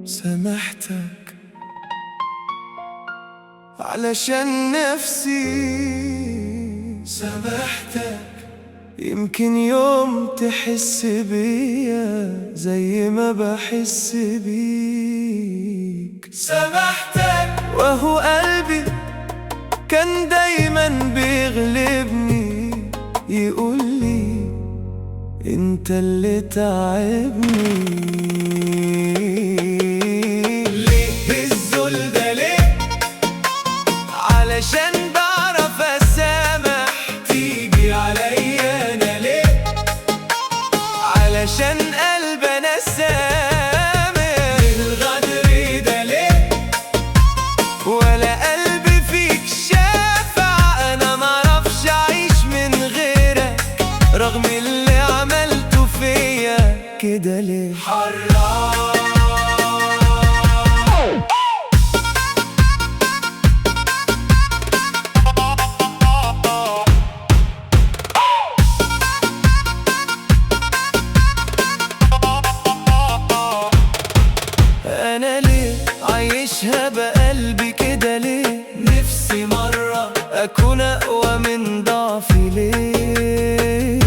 سامحتك علشان نفسي، سامحتك يمكن يوم تحس بيا زي ما بحس بيك. سامحتك وهو قلبي كان دايما بيغلبني، يقولي انت اللي تعبني. ليه بالذل ده ليه؟ علشان بعرف اسامح. تيجي عليا انا ليه؟ علشان قلب انا سامح. الغدر ده ليه؟ ولا قلبي فيك شافع. انا معرفش اعيش من غيرك رغم اللي عملته فيا كده ليه. حرام أنا ليه عايشها بقلبي كده ليه؟ نفسي مرة أكون أقوى من ضعفي ليه؟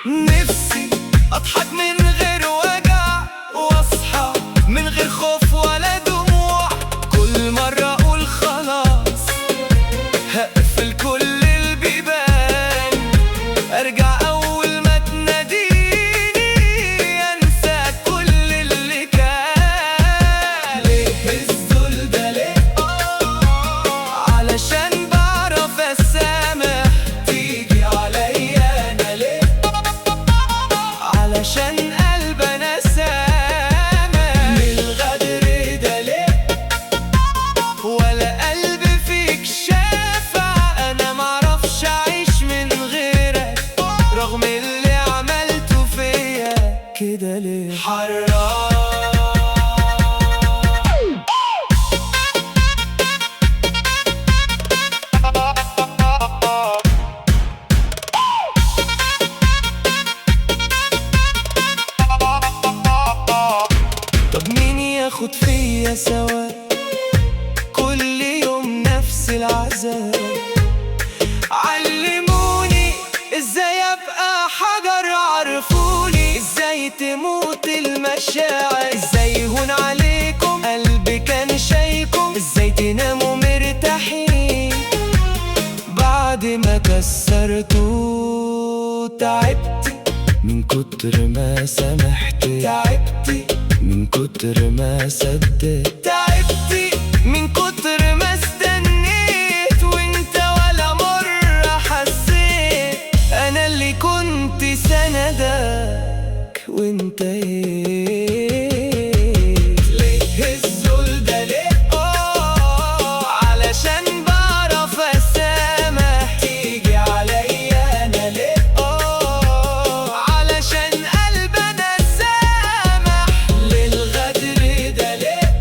نفسي أضحك من غير وجع وأصحى من غير خوف ولا دموع. كل مرة أقول خلاص هقفل كل البيبان، أرجع أول ما تناديني أنسى كل اللي كان. ليه الذل ده ليه؟ علشان بعرف أسامح. تيجي عليا أنا ليه؟ علشان قلب أنا سامح. الغدر ده ليه؟ ولا قلب فيك شافع. أنا معرفش أعيش من غيرك رغم اللي عملته فيا كده ليه. حرام طب مين ياخد فيا سوا؟ كل يوم نفس العذاب. علموني ازاي ابقى حجر، عرفوني ازاي تموت المشاعر، ازاي يهون عليكم قلبي كان شايلكم، ازاي تناموا مرتاحين بعد ما كسرتوا. تعبت من كتر ما سامحت، تعبت من كتر ما صدقت، تعبت من كتر ما استنيت وانت ولا مرة حسيت. انا اللي كنت سندك وانت ليه الذل ده ليه؟ علشان بعرف اسامح. تيجي عليا انا ليه؟ علشان قلب انا سامح. للغدر ده ليه؟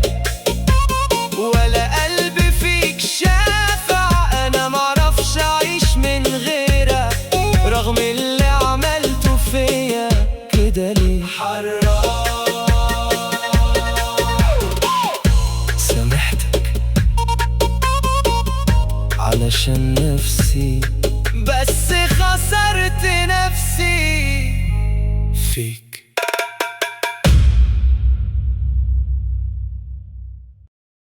ولا قلب فيك شافع. انا معرفش اعيش من غيرك رغم اللي عملته فيا كده ليه. حرام سامحتك علشان نفسي، بس خسرت نفسي فيك.